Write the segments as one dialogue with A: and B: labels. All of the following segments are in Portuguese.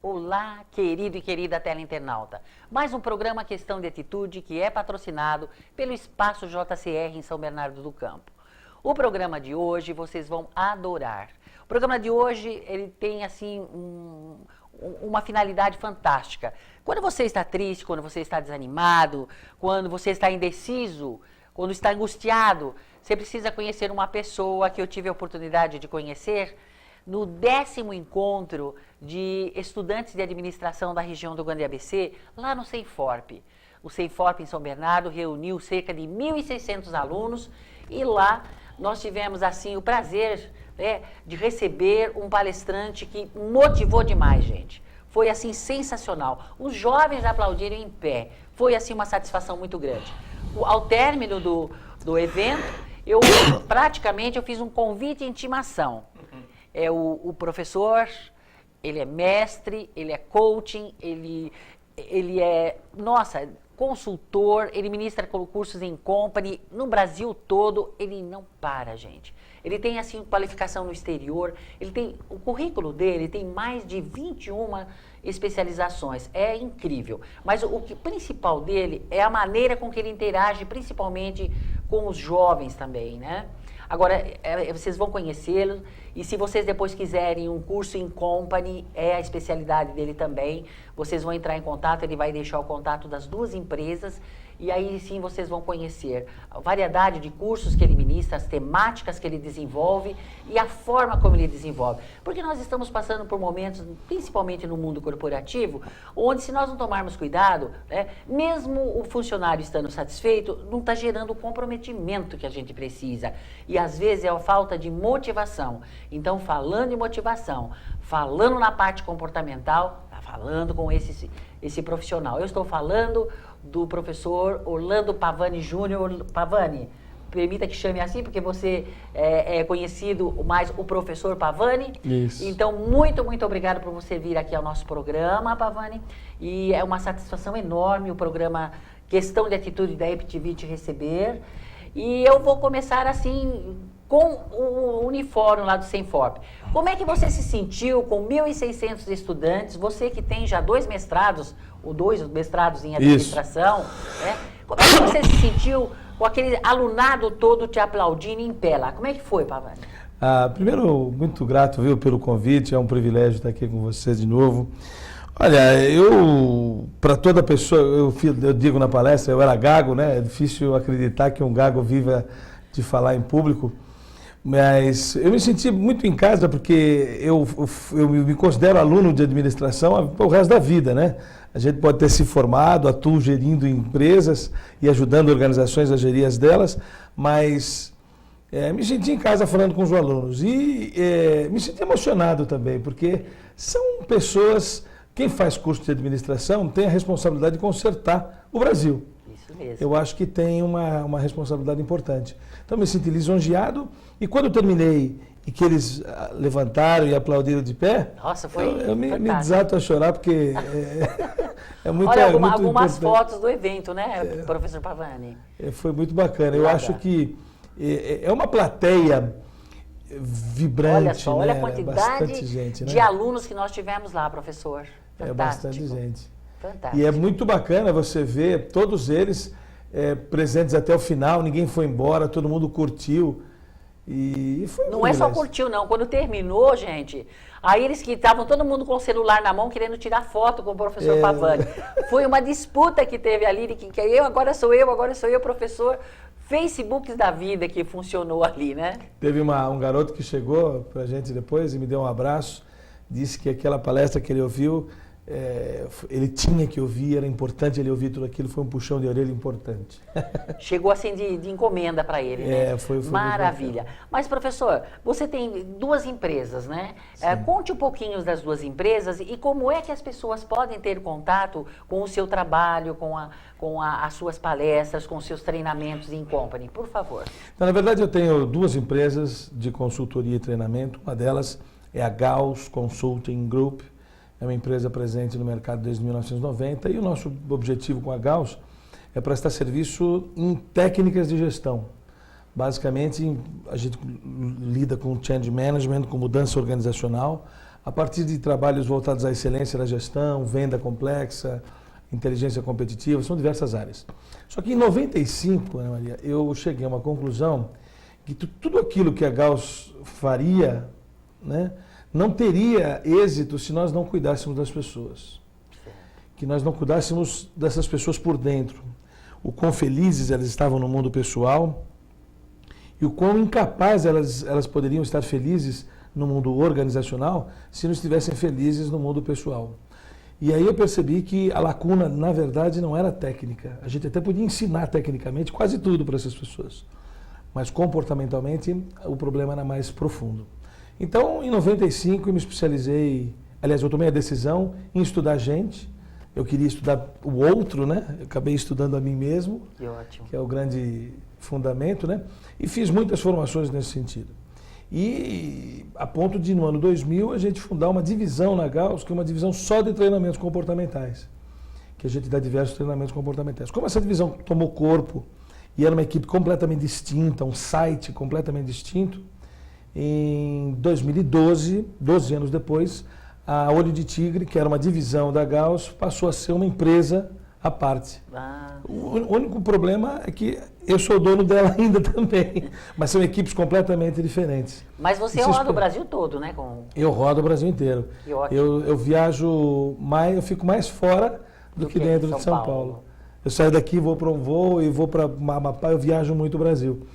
A: Olá, querido e querida teleinternauta. Mais um programa Questão de Atitude que é patrocinado pelo Espaço JCR em São Bernardo do Campo. O programa de hoje vocês vão adorar. O programa de hoje ele tem assim uma finalidade fantástica. Quando você está triste, quando você está desanimado, quando você está indeciso, quando está angustiado, você precisa conhecer uma pessoa que eu tive a oportunidade de conhecer no 10º encontro de estudantes de administração da região do Grande ABC, lá no Senforp. O Senforp em São Bernardo reuniu cerca de 1.600 alunos e lá nós tivemos assim o prazer de receber um palestrante que motivou demais, gente. Foi assim sensacional. Os jovens aplaudiram em pé. Foi assim uma satisfação muito grande. Ao término do evento, eu fiz um convite de intimação. O professor, ele é mestre, ele é coaching, ele é, consultor, ele ministra cursos em company, no Brasil todo, ele não para, gente. Ele tem, assim, qualificação no exterior, o currículo dele tem mais de 21 especializações, é incrível. Mas o principal dele é a maneira com que ele interage, principalmente com os jovens também, né? Agora, vocês vão conhecê-lo e se vocês depois quiserem um curso em company, é a especialidade dele também, vocês vão entrar em contato, ele vai deixar o contato das duas empresas e aí sim vocês vão conhecer a variedade de cursos que ele ministra, as temáticas que ele desenvolve e a forma como ele desenvolve. Porque nós estamos passando por momentos, principalmente no mundo corporativo, onde se nós não tomarmos cuidado, mesmo o funcionário estando satisfeito, não está gerando o comprometimento que a gente precisa. E às vezes é a falta de motivação. Então, falando em motivação, falando na parte comportamental, está falando com esse profissional. Eu estou falando do professor Orlando Pavani Júnior. Pavani, permita que chame assim, porque você é conhecido mais o professor Pavani.
B: Isso.
A: Então, muito, muito obrigado por você vir aqui ao nosso programa, Pavani. E é uma satisfação enorme o programa Questão de Atitude da EPTV te receber. E eu vou começar assim com o uniforme lá do Senforp. Como é que você se sentiu com 1.600 estudantes, você que tem já 2 mestrados, ou 2 mestrados em administração, né? Como é que você se sentiu com aquele alunado todo te aplaudindo em pé lá? Como é que foi, Pavani?
B: Primeiro, muito grato, viu, pelo convite, é um privilégio estar aqui com vocês de novo. Olha, para toda pessoa, eu digo na palestra, eu era gago, né? É difícil acreditar que um gago viva de falar em público, mas eu me senti muito em casa porque eu me considero aluno de administração o resto da vida, né? A gente pode ter se formado, atuo gerindo empresas e ajudando organizações a gerir as delas, mas me senti em casa falando com os alunos e me senti emocionado também, porque são pessoas. Quem faz curso de administração tem a responsabilidade de consertar o Brasil.
A: Isso mesmo.
B: Eu acho que tem uma responsabilidade importante. Então, me senti lisonjeado e quando eu terminei e que eles levantaram e aplaudiram de pé,
A: nossa, foi
B: eu me desato a chorar porque é muito
A: Olha,
B: muito
A: algumas
B: importante.
A: Fotos do evento, né, professor Pavani?
B: Foi muito bacana. Eu acho que é uma plateia vibrante.
A: Olha só, olha a quantidade
B: gente,
A: de alunos que nós tivemos lá, professor. Fantástico.
B: É bastante gente.
A: Fantástico.
B: E é muito bacana você ver todos eles presentes até o final, ninguém foi embora, todo mundo curtiu. E foi
A: não é só curtiu, não. Quando terminou, gente, aí eles que estavam todo mundo com o celular na mão querendo tirar foto com o professor Pavani. Foi uma disputa que teve ali, que agora sou eu, professor. Facebooks da vida que funcionou ali, né?
B: Teve um garoto que chegou pra gente depois e me deu um abraço, disse que aquela palestra que ele ouviu, ele tinha que ouvir, era importante ele ouvir tudo aquilo, foi um puxão de orelha importante.
A: Chegou assim de encomenda para ele, né?
B: Foi
A: maravilha. Mas, professor, você tem 2 empresas, né? Conte um pouquinho das 2 empresas e como é que as pessoas podem ter contato com o seu trabalho, com as suas palestras, com os seus treinamentos em company, por favor.
B: Então, na verdade, eu tenho 2 empresas de consultoria e treinamento. Uma delas é a Gauss Consulting Group, é uma empresa presente no mercado desde 1990 e o nosso objetivo com a Gauss é prestar serviço em técnicas de gestão. Basicamente, a gente lida com change management, com mudança organizacional, a partir de trabalhos voltados à excelência da gestão, venda complexa, inteligência competitiva, são diversas áreas. Só que em 95, Ana Maria, eu cheguei a uma conclusão que tudo aquilo que a Gauss faria, né, não teria êxito se nós não cuidássemos das pessoas. Que nós não cuidássemos dessas pessoas por dentro. O quão felizes elas estavam no mundo pessoal e o quão incapazes elas poderiam estar felizes no mundo organizacional se não estivessem felizes no mundo pessoal. E aí eu percebi que a lacuna, na verdade, não era técnica. A gente até podia ensinar tecnicamente quase tudo para essas pessoas. Mas comportamentalmente o problema era mais profundo. Então, em 95, eu me especializei, aliás, eu tomei a decisão em estudar gente. Eu queria estudar o outro, né? Eu acabei estudando a mim mesmo,
A: que ótimo,
B: que é o grande fundamento, né? E fiz muitas formações nesse sentido. E a ponto de, no ano 2000, a gente fundar uma divisão na Gauss, que é uma divisão só de treinamentos comportamentais, que a gente dá diversos treinamentos comportamentais. Como essa divisão tomou corpo e era uma equipe completamente distinta, um site completamente distinto, em 2012, 12 anos depois, a Olho de Tigre, que era uma divisão da Gauss, passou a ser uma empresa à parte. O único problema é que eu sou dono dela ainda também, mas são equipes completamente diferentes.
A: Mas você roda o Brasil todo, né?
B: Eu rodo o Brasil inteiro.
A: Que ótimo.
B: Eu viajo mais, eu fico mais fora do que dentro de São Paulo. Eu saio daqui, vou para um voo e vou para Amapá, eu viajo muito o Brasil.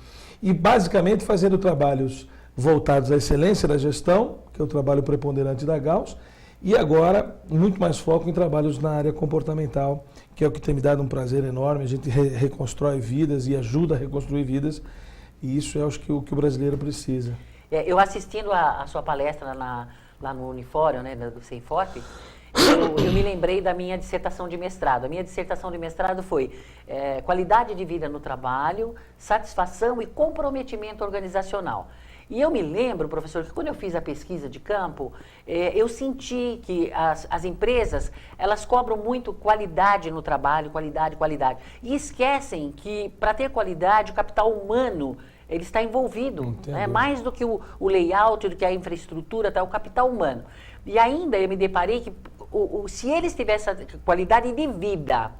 B: E basicamente fazendo trabalhos voltados à excelência da gestão, que é o trabalho preponderante da Gauss, e agora muito mais foco em trabalhos na área comportamental, que é o que tem me dado um prazer enorme. A gente reconstrói vidas e ajuda a reconstruir vidas, e isso é acho que o que o brasileiro precisa.
A: Eu assistindo a sua palestra lá no Unifórum, né, do Senforp, eu me lembrei da minha dissertação de mestrado. A minha dissertação de mestrado foi qualidade de vida no trabalho, satisfação e comprometimento organizacional. E eu me lembro, professor, que quando eu fiz a pesquisa de campo, eu senti que as empresas, elas cobram muito qualidade no trabalho, qualidade. E esquecem que, para ter qualidade, o capital humano, ele está envolvido, né? Mais do que o layout, do que a infraestrutura, tá, o capital humano. E ainda eu me deparei que, se eles tivessem qualidade de vida,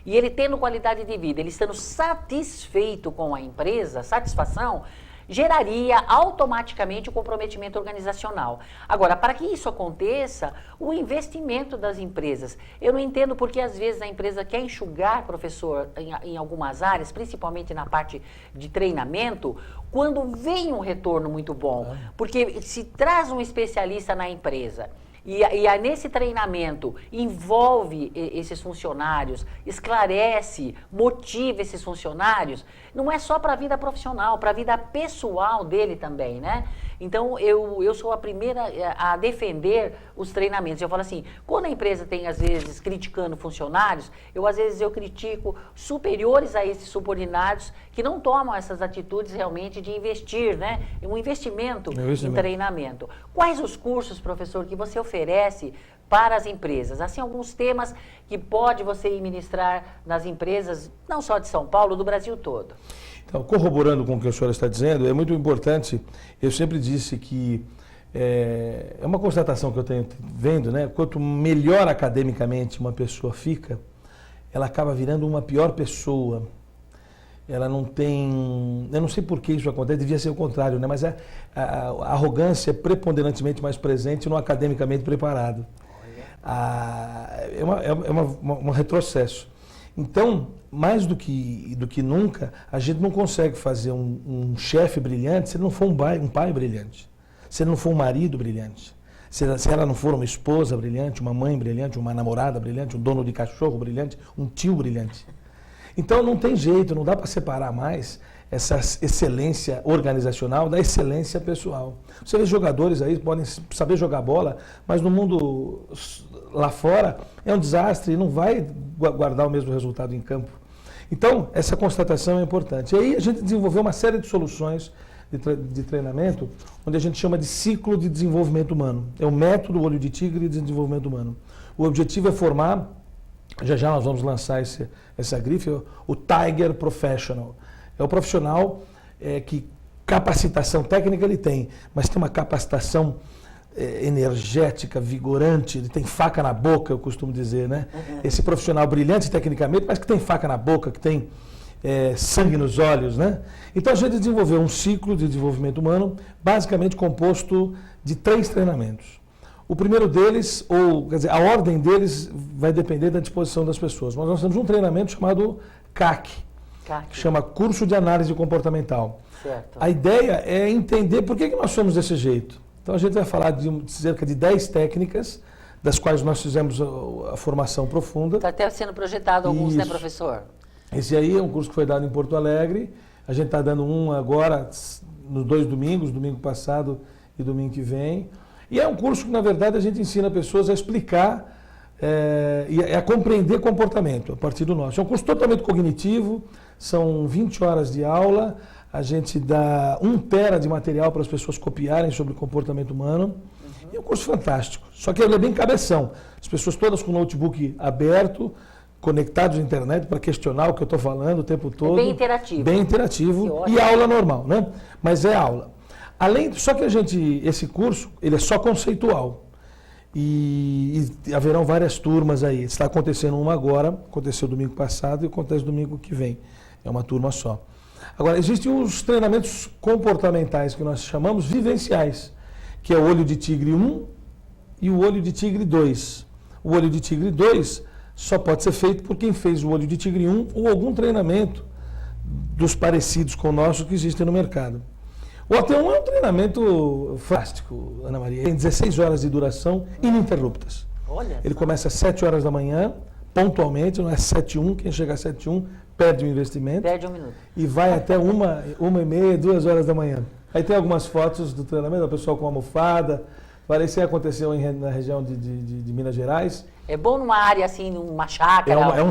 A: e ele tendo qualidade de vida, ele estando satisfeito com a empresa, satisfação, geraria automaticamente o comprometimento organizacional. Agora, para que isso aconteça, o investimento das empresas. Eu não entendo porque às vezes a empresa quer enxugar, professor, em algumas áreas, principalmente na parte de treinamento, quando vem um retorno muito bom. Porque se traz um especialista na empresa, e nesse treinamento envolve esses funcionários, esclarece, motiva esses funcionários, não é só para a vida profissional, para a vida pessoal dele também, né? Então, eu sou a primeira a defender os treinamentos. Eu falo assim, quando a empresa tem, às vezes, criticando funcionários, às vezes eu critico superiores a esses subordinados que não tomam essas atitudes realmente de investir, né? Um investimento em treinamento. Quais os cursos, professor, que você oferece para as empresas? Assim, alguns temas que pode você ir ministrar nas empresas, não só de São Paulo, do Brasil todo.
B: Então, corroborando com o que a senhora está dizendo, é muito importante, eu sempre disse que é uma constatação que eu tenho vendo, né? Quanto melhor academicamente uma pessoa fica, ela acaba virando uma pior pessoa. Ela não tem... Eu não sei por que isso acontece, devia ser o contrário, né? Mas a arrogância é preponderantemente mais presente no academicamente preparado. É um retrocesso. Então, mais do que nunca, a gente não consegue fazer um chefe brilhante se ele não for um pai brilhante, se ele não for um marido brilhante, se ela não for uma esposa brilhante, uma mãe brilhante, uma namorada brilhante, um dono de cachorro brilhante, um tio brilhante. Então não tem jeito, não dá para separar mais essa excelência organizacional da excelência pessoal. Você vê jogadores aí, podem saber jogar bola, mas no mundo lá fora é um desastre e não vai guardar o mesmo resultado em campo. Então, essa constatação é importante. E aí a gente desenvolveu uma série de soluções de treinamento, onde a gente chama de ciclo de desenvolvimento humano. É o método Olho de Tigre de desenvolvimento humano. O objetivo é formar, já nós vamos lançar essa grife, o Tiger Professional. É o profissional que capacitação técnica ele tem, mas tem uma capacitação energética, vigorante, ele tem faca na boca, eu costumo dizer, né? Esse profissional brilhante tecnicamente, mas que tem faca na boca, que tem sangue nos olhos, né? Então a gente desenvolveu um ciclo de desenvolvimento humano basicamente composto de 3 treinamentos. O primeiro deles, quer dizer, a ordem deles vai depender da disposição das pessoas. Mas nós temos um treinamento chamado CAC, que chama Curso de Análise Comportamental.
A: Certo.
B: A ideia é entender por que nós somos desse jeito. Então a gente vai falar de cerca de 10 técnicas, das quais nós fizemos a formação profunda.
A: Está até sendo projetado alguns,
B: Isso.
A: né, professor? Esse
B: aí é um curso que foi dado em Porto Alegre. A gente está dando um agora, nos 2 domingos, domingo passado e domingo que vem. E é um curso que, na verdade, a gente ensina pessoas a explicar e a compreender comportamento a partir do nosso. É um curso totalmente cognitivo, são 20 horas de aula. A gente dá 1 tera de material para as pessoas copiarem sobre comportamento humano. É um curso fantástico. Só que ele é bem cabeção. As pessoas todas com o notebook aberto, conectados à internet para questionar o que eu estou falando o tempo todo.
A: É bem interativo.
B: Bem interativo. E aula normal, né? Mas é aula. Só que esse curso, ele é só conceitual. E haverão várias turmas aí. Está acontecendo uma agora, aconteceu domingo passado e acontece domingo que vem. É uma turma só. Agora, existem os treinamentos comportamentais que nós chamamos vivenciais, que é o Olho de Tigre 1 e o Olho de Tigre 2. O Olho de Tigre 2 só pode ser feito por quem fez o Olho de Tigre 1 ou algum treinamento dos parecidos com o nosso que existem no mercado. O AT1 é um treinamento fantástico, Ana Maria. Tem 16 horas de duração ininterruptas.
A: Olha.
B: Ele começa às 7 horas da manhã, pontualmente, não é 7:1, quem chega às 7:1 perde o investimento.
A: Perde 1 minuto.
B: E vai até 1h30, 2 horas da manhã. Aí tem algumas fotos do treinamento, o pessoal com almofada. Parece que aconteceu na região de Minas Gerais.
A: É bom numa área assim, numa chácara,
B: um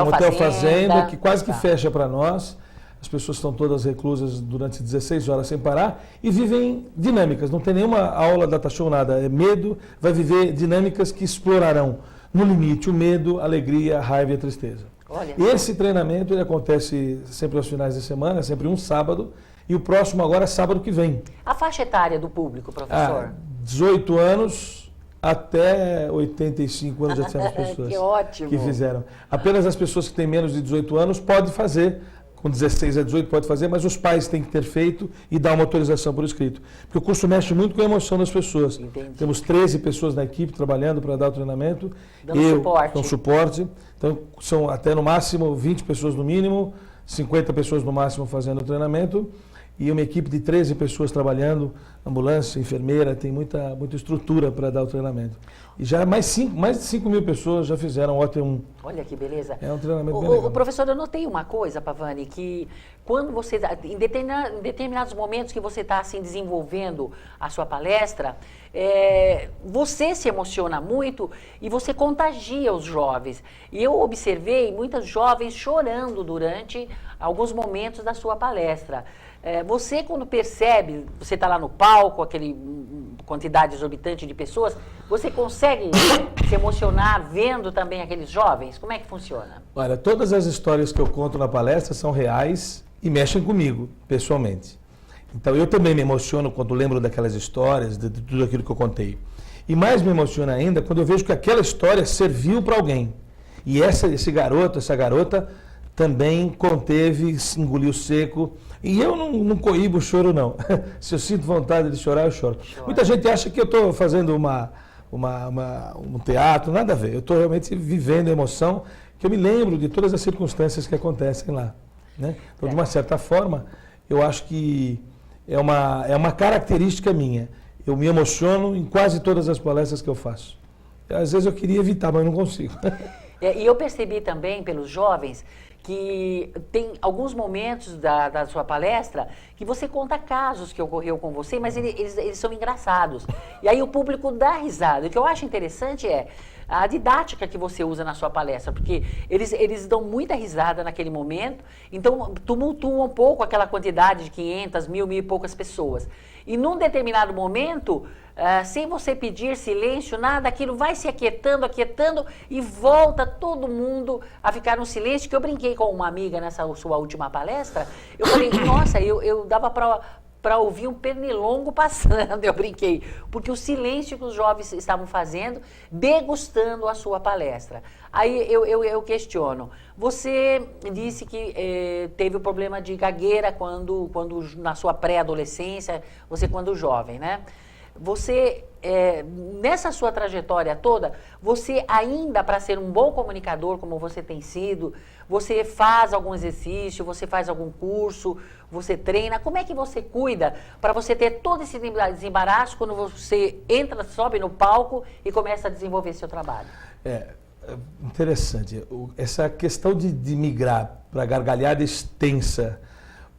B: hotel fazenda que quase que
A: Tá.
B: fecha para nós. As pessoas estão todas reclusas durante 16 horas sem parar e vivem dinâmicas. Não tem nenhuma aula data show, nada. É medo, vai viver dinâmicas que explorarão no limite o medo, a alegria, a raiva e a tristeza.
A: Olha.
B: Esse treinamento ele acontece sempre aos finais de semana, sempre um sábado. E o próximo agora é sábado que vem.
A: A faixa etária do público, professor?
B: 18 anos até 85 anos já tivemos pessoas
A: Que ótimo.
B: que fizeram. Apenas as pessoas que têm menos de 18 anos podem fazer. Com 16 a 18 pode fazer, mas os pais têm que ter feito e dar uma autorização por escrito. Porque o curso mexe muito com a emoção das pessoas.
A: Entendi.
B: Temos 13 pessoas na equipe trabalhando para dar o treinamento.
A: Dando suporte.
B: Dando suporte. Então, são até no máximo 20 pessoas no mínimo, 50 pessoas no máximo fazendo o treinamento. E uma equipe de 13 pessoas trabalhando, ambulância, enfermeira, tem muita estrutura para dar o treinamento. E já mais de 5 mil pessoas já fizeram o OT1.
A: Olha que beleza.
B: É um treinamento bem legal.
A: Professor, eu notei uma coisa, Pavani, que quando você, em determinados momentos que você está assim, desenvolvendo a sua palestra, você se emociona muito e você contagia os jovens. E eu observei muitas jovens chorando durante alguns momentos da sua palestra. Você, quando percebe, você está lá no palco, aquele quantidade exorbitante de pessoas, você consegue se emocionar vendo também aqueles jovens? Como é que funciona?
B: Olha, todas as histórias que eu conto na palestra são reais e mexem comigo, pessoalmente. Então, eu também me emociono quando lembro daquelas histórias, de tudo aquilo que eu contei. E mais me emociona ainda quando eu vejo que aquela história serviu para alguém. E esse garoto, essa garota, também conteve, engoliu seco. E eu não coíbo o choro, não. Se eu sinto vontade de chorar, eu choro. Muita gente acha que eu estou fazendo um teatro, nada a ver. Eu estou realmente vivendo a emoção, que eu me lembro de todas as circunstâncias que acontecem lá. Né? Então, de uma certa forma, eu acho que é uma característica minha. Eu me emociono em quase todas as palestras que eu faço. Às vezes eu queria evitar, mas não consigo.
A: E eu percebi também pelos jovens que tem alguns momentos da sua palestra que você conta casos que ocorreu com você, mas eles são engraçados. E aí o público dá risada. O que eu acho interessante é a didática que você usa na sua palestra, porque eles dão muita risada naquele momento, então tumultua um pouco aquela quantidade de 500, 1.000 e poucas pessoas. E num determinado momento, sem você pedir silêncio, nada, aquilo vai se aquietando e volta todo mundo a ficar no silêncio, que eu brinquei com uma amiga nessa sua última palestra, eu falei, nossa, eu dava para para ouvir um pernilongo passando, eu brinquei, porque o silêncio que os jovens estavam fazendo, degustando a sua palestra. Aí eu questiono, você disse que teve o problema de gagueira quando na sua pré-adolescência, você quando jovem, né? Você, nessa sua trajetória toda, você ainda, para ser um bom comunicador, como você tem sido, você faz algum exercício, você faz algum curso, você treina, como é que você cuida para você ter todo esse desembaraço quando você entra, sobe no palco e começa a desenvolver seu trabalho?
B: Interessante. Essa questão de migrar para a gargalhada extensa,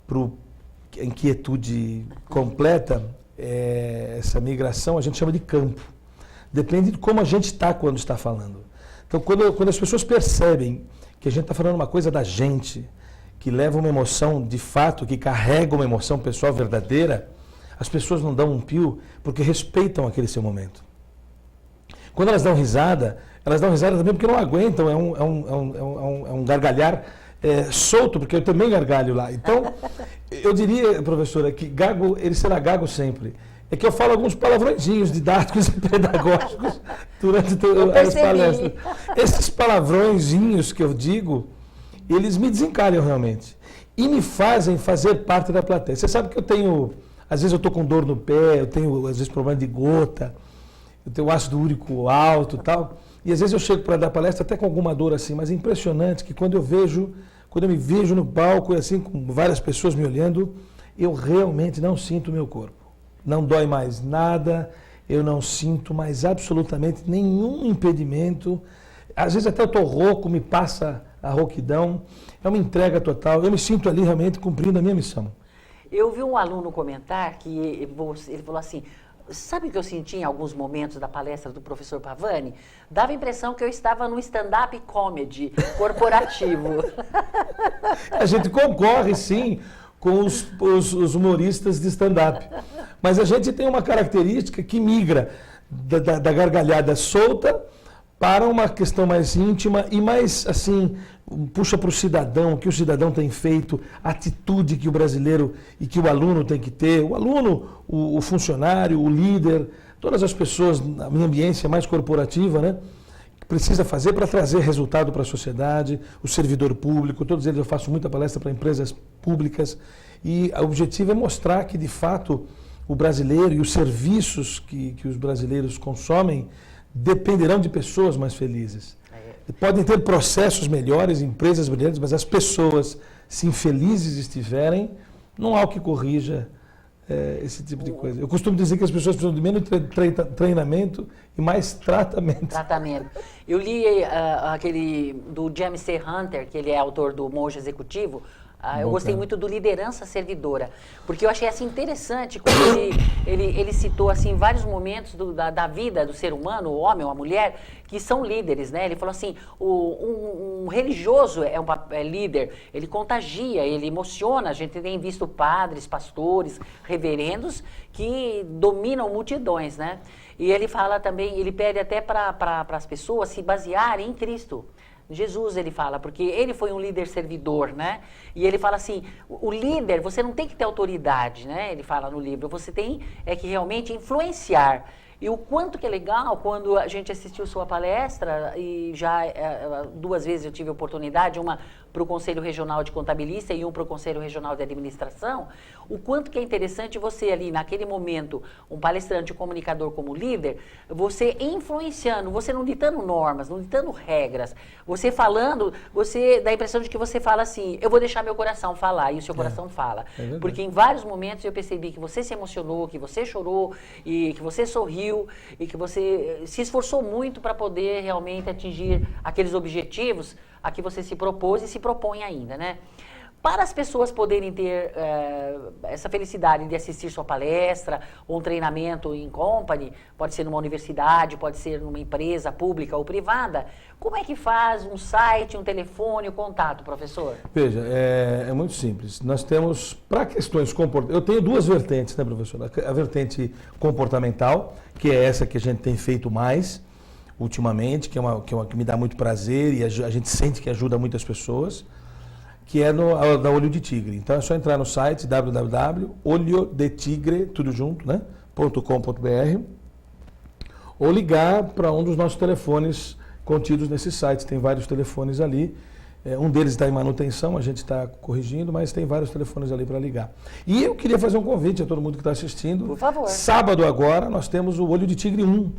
B: para a inquietude completa, essa migração a gente chama de campo. Depende de como a gente está quando está falando. Então, quando as pessoas percebem que a gente está falando uma coisa da gente, que leva uma emoção de fato, que carrega uma emoção pessoal verdadeira, as pessoas não dão um pio porque respeitam aquele seu momento. Quando elas dão risada também porque não aguentam, é um gargalhar solto, porque eu também gargalho lá. Então, eu diria, professora, que gago, ele será gago sempre. É que eu falo alguns palavrõezinhos didáticos e pedagógicos durante as palestras. Esses palavrõezinhos que eu digo, eles me desencalham realmente. E me fazem fazer parte da plateia. Você sabe que às vezes eu estou com dor no pé, eu tenho às vezes problema de gota, eu tenho ácido úrico alto e tal. E às vezes eu chego para dar palestra até com alguma dor assim, mas é impressionante que quando eu me vejo no palco, assim, com várias pessoas me olhando, eu realmente não sinto o meu corpo. Não dói mais nada, eu não sinto mais absolutamente nenhum impedimento. Às vezes até eu estou rouco, me passa a rouquidão, é uma entrega total, eu me sinto ali realmente cumprindo a minha missão.
A: Eu vi um aluno comentar que ele falou assim, sabe o que eu senti em alguns momentos da palestra do professor Pavani? Dava a impressão que eu estava num stand-up comedy corporativo.
B: A gente concorre, sim, com os humoristas de stand-up. Mas a gente tem uma característica que migra da gargalhada solta para uma questão mais íntima e mais, assim, puxa para o cidadão, o que o cidadão tem feito, a atitude que o brasileiro e que o aluno tem que ter. O aluno, o funcionário, o líder, todas as pessoas na minha ambiência mais corporativa, né? Precisa fazer para trazer resultado para a sociedade, o servidor público, todos eles eu faço muita palestra para empresas públicas e o objetivo é mostrar que de fato o brasileiro e os serviços que os brasileiros consomem dependerão de pessoas mais felizes. Podem ter processos melhores, empresas brilhantes, mas as pessoas, se infelizes estiverem, não há o que corrija esse tipo de coisa. Eu costumo dizer que as pessoas precisam de menos treinamento e mais tratamento.
A: Eu li aquele do James C. Hunter, que ele é autor do Monge Executivo. Eu gostei muito do Liderança Servidora, porque eu achei assim interessante quando ele citou assim vários momentos da vida do ser humano, o homem ou a mulher, que são líderes, né? Ele falou assim, um religioso é líder, ele contagia, ele emociona. A gente tem visto padres, pastores, reverendos que dominam multidões, né? E ele fala também, ele pede até para as pessoas se basearem em Cristo. Jesus, ele fala, porque ele foi um líder servidor, né? E ele fala assim, o líder, você não tem que ter autoridade, né? Ele fala no livro, você tem que realmente influenciar. E o quanto que é legal quando a gente assistiu sua palestra, e já 2 vezes eu tive a oportunidade, uma para o Conselho Regional de Contabilista e um para o Conselho Regional de Administração, o quanto que é interessante você ali, naquele momento, um palestrante, um comunicador como líder, você influenciando, você não ditando normas, não ditando regras, você falando, você dá a impressão de que você fala assim, eu vou deixar meu coração falar, e o seu coração fala. Porque em vários momentos eu percebi que você se emocionou, que você chorou, e que você sorriu, e que você se esforçou muito para poder realmente atingir aqueles objetivos a que você se propôs e se propõe ainda, né? Para as pessoas poderem ter essa felicidade de assistir sua palestra, ou um treinamento em company, pode ser numa universidade, pode ser numa empresa pública ou privada, como é que faz um site, um telefone, um contato, professor?
B: Veja, é muito simples. Nós temos, para questões comportamentais, eu tenho 2 vertentes, né, professor? A vertente comportamental, que é essa que a gente tem feito mais ultimamente, que me dá muito prazer e a gente sente que ajuda muitas pessoas. que é da Olho de Tigre. Então é só entrar no site www.olhodetigre, tudo junto, né? .com.br, ou ligar para um dos nossos telefones contidos nesse site. Tem vários telefones ali. Um deles está em manutenção, a gente está corrigindo, mas tem vários telefones ali para ligar. E eu queria fazer um convite a todo mundo que está assistindo.
A: Por favor.
B: Sábado agora nós temos o Olho de Tigre 1,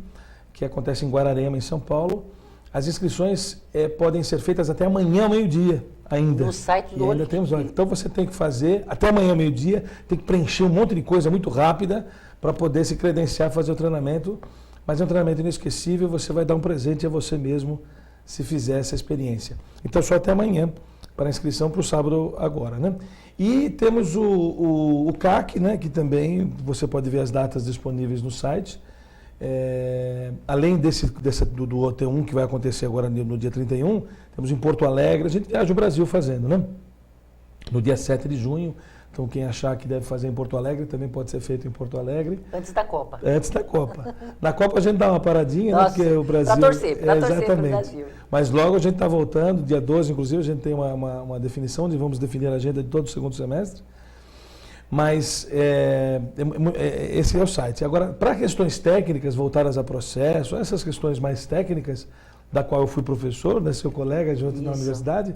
B: que acontece em Guararema, em São Paulo. As inscrições podem ser feitas até amanhã, meio-dia ainda.
A: No site do Olho de Tigre.
B: Então você tem que fazer, até amanhã, meio-dia, tem que preencher um monte de coisa muito rápida para poder se credenciar, fazer o treinamento. Mas é um treinamento inesquecível, você vai dar um presente a você mesmo se fizer essa experiência. Então só até amanhã para a inscrição para o sábado agora, né? E temos o CAC, né, que também você pode ver as datas disponíveis no site. Além do OT1 que vai acontecer agora no dia 31, temos em Porto Alegre, a gente viaja o Brasil fazendo, né? No dia 7 de junho, então quem achar que deve fazer em Porto Alegre, também pode ser feito em Porto Alegre.
A: Antes da Copa.
B: Antes da Copa. Na Copa a gente dá uma paradinha,
A: nossa,
B: né? Porque o Brasil...
A: Para torcer pro
B: exatamente.
A: Brasil.
B: Mas logo a gente está voltando, dia 12, inclusive, a gente tem uma definição de vamos definir a agenda de todo o segundo semestre. Mas esse é o site. Agora, para questões técnicas voltadas a processo, essas questões mais técnicas, da qual eu fui professor, né, seu colega junto na universidade,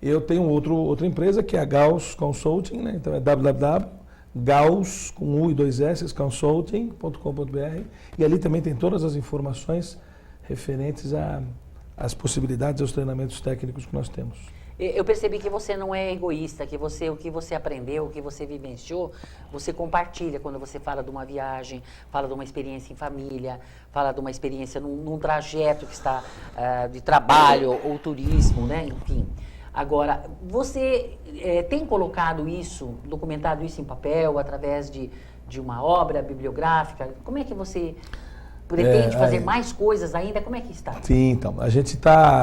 B: eu tenho outra empresa que é a Gauss Consulting, né? Então é www.gauss, com U e 2 S, consulting.com.br, e ali também tem todas as informações referentes às possibilidades e aos treinamentos técnicos que nós temos.
A: Eu percebi que você não é egoísta, que o que você aprendeu, o que você vivenciou, você compartilha quando você fala de uma viagem, fala de uma experiência em família, fala de uma experiência num trajeto que está de trabalho ou turismo, né? Enfim. Agora, você tem colocado isso, documentado isso em papel, através de uma obra bibliográfica? Como é que você pretende fazer mais coisas ainda? Como é que está?
B: Sim, então,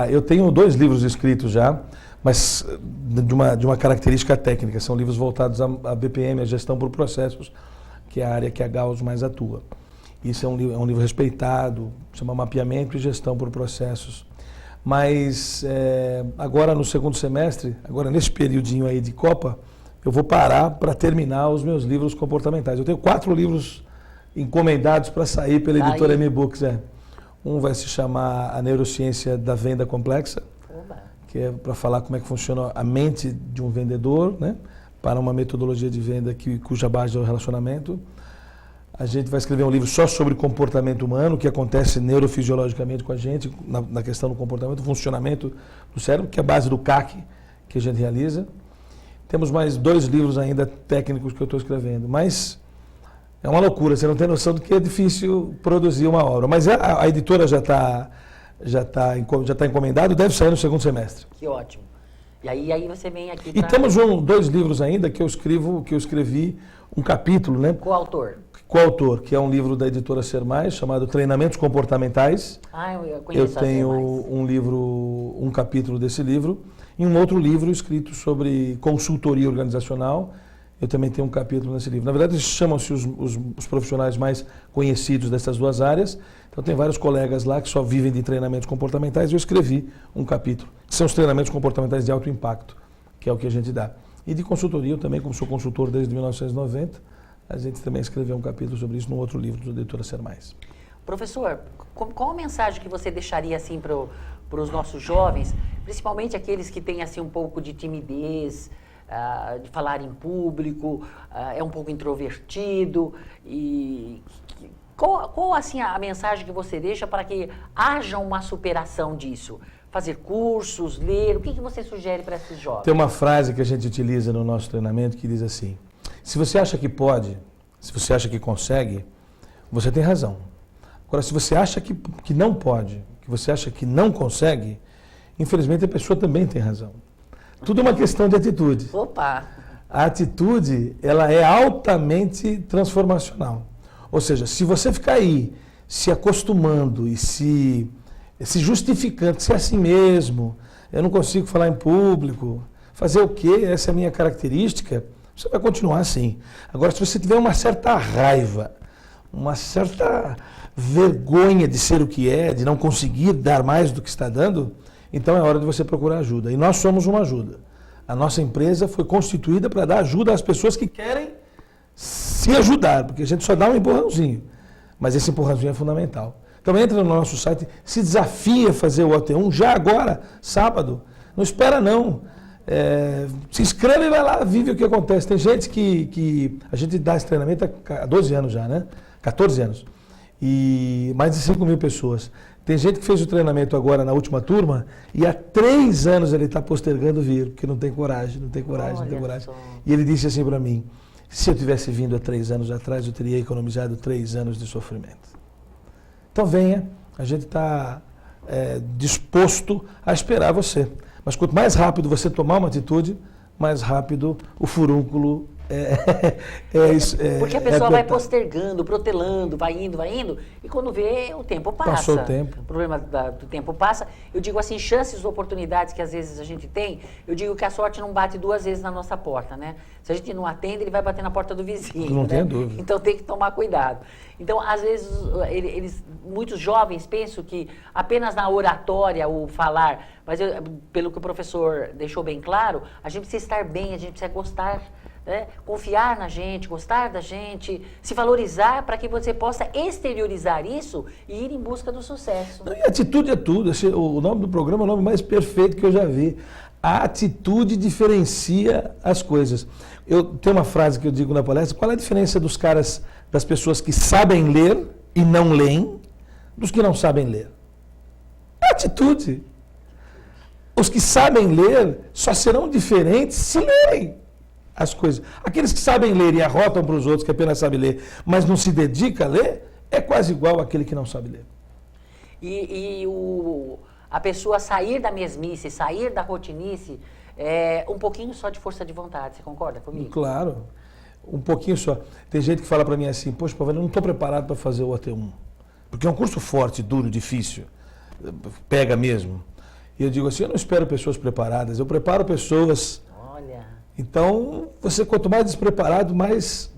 B: eu tenho 2 livros escritos já, mas de uma característica técnica, são livros voltados à BPM, a gestão por processos, que é a área que a Gauss mais atua. Isso é um livro respeitado, chama Mapeamento e Gestão por Processos. Mas agora no segundo semestre, agora nesse períodinho aí de Copa, eu vou parar para terminar os meus livros comportamentais. Eu tenho 4 livros encomendados para sair pela editora M-Books. Um vai se chamar A Neurociência da Venda Complexa, que é para falar como é que funciona a mente de um vendedor, né, para uma metodologia de venda cuja base é o relacionamento. A gente vai escrever um livro só sobre comportamento humano, o que acontece neurofisiologicamente com a gente, na questão do comportamento, do funcionamento do cérebro, que é a base do CAC que a gente realiza. Temos mais 2 livros ainda técnicos que eu estou escrevendo, mas é uma loucura, você não tem noção do que é difícil produzir uma obra. Mas a editora já está encomendado, deve sair no segundo semestre.
A: Que ótimo. E aí você vem aqui
B: para... E temos 2 livros ainda que eu escrevi um capítulo, né? Coautor, que é um livro da editora Ser Mais, chamado Treinamentos Comportamentais.
A: Eu conheço.
B: Eu tenho um capítulo desse livro, e um outro livro escrito sobre consultoria organizacional. Eu também tenho um capítulo nesse livro. Na verdade, chamam-se os profissionais mais conhecidos dessas 2 áreas. Então, tem vários colegas lá que só vivem de treinamentos comportamentais, e eu escrevi um capítulo, que são os treinamentos comportamentais de alto impacto, que é o que a gente dá. E de consultoria, eu também, como sou consultor desde 1990, a gente também escreveu um capítulo sobre isso no outro livro da editora Ser Mais.
A: Professor, qual a mensagem que você deixaria assim para os nossos jovens, principalmente aqueles que têm assim um pouco de timidez, de falar em público, é um pouco introvertido, e qual assim a mensagem que você deixa para que haja uma superação disso? Fazer cursos, ler, o que você sugere para esses jovens?
B: Tem uma frase que a gente utiliza no nosso treinamento que diz assim: se você acha que pode, se você acha que consegue, você tem razão. Agora, se você acha que não pode, que você acha que não consegue, infelizmente a pessoa também tem razão. Tudo é uma questão de atitude.
A: Opa!
B: A atitude, ela é altamente transformacional. Ou seja, se você ficar aí se acostumando e se justificando, se é assim mesmo, eu não consigo falar em público, fazer o quê? Essa é a minha característica. Você vai continuar assim. Agora, se você tiver uma certa raiva, uma certa vergonha de ser o que é, de não conseguir dar mais do que está dando, então é hora de você procurar ajuda. E nós somos uma ajuda. A nossa empresa foi constituída para dar ajuda às pessoas que querem se ajudar, porque a gente só dá um empurrãozinho, mas esse empurrãozinho é fundamental. Então entra no nosso site, se desafia a fazer o OT1 já agora, sábado. Não espera não. Se inscreve e vai lá, vive o que acontece. Tem gente que a gente dá esse treinamento há 12 anos já, né? 14 anos. E mais de 5 mil pessoas. Tem gente que fez o treinamento agora na última turma e há 3 anos ele está postergando vir, porque não tem coragem, não tem coragem, não tem coragem. E ele disse assim para mim, se eu tivesse vindo há 3 anos atrás, eu teria economizado 3 anos de sofrimento. Então venha, a gente está disposto a esperar você. Mas quanto mais rápido você tomar uma atitude, mais rápido o furúnculo
A: porque a pessoa vai postergando, protelando, vai indo, e quando vê, o tempo passa.
B: Passou o tempo.
A: O problema do tempo passa. Eu digo assim, chances, oportunidades que às vezes a gente tem, eu digo que a sorte não bate 2 vezes na nossa porta, né? Se a gente não atende, ele vai bater na porta do vizinho.
B: Não
A: né?
B: tem dúvida.
A: Então tem que tomar cuidado. Então, às vezes, muitos jovens pensam que apenas na oratória, o falar, mas pelo que o professor deixou bem claro, a gente precisa estar bem, a gente precisa gostar, né? Confiar na gente, gostar da gente, se valorizar para que você possa exteriorizar isso e ir em busca do sucesso.
B: Não, e atitude é tudo. O nome do programa é o nome mais perfeito que eu já vi. A atitude diferencia as coisas. Eu tenho uma frase que eu digo na palestra: qual é a diferença das pessoas que sabem ler e não leem, dos que não sabem ler? A atitude. Os que sabem ler só serão diferentes se lerem as coisas. Aqueles que sabem ler e arrotam para os outros que apenas sabem ler, mas não se dedica a ler, é quase igual àquele que não sabe ler.
A: A pessoa sair da mesmice, sair da rotinice, um pouquinho só de força de vontade, você concorda comigo?
B: Claro, um pouquinho só. Tem gente que fala para mim assim, poxa, Pavel, eu não estou preparado para fazer o AT1, porque é um curso forte, duro, difícil, pega mesmo. E eu digo assim, eu não espero pessoas preparadas, eu preparo pessoas.
A: Olha.
B: Então, você quanto mais despreparado, mais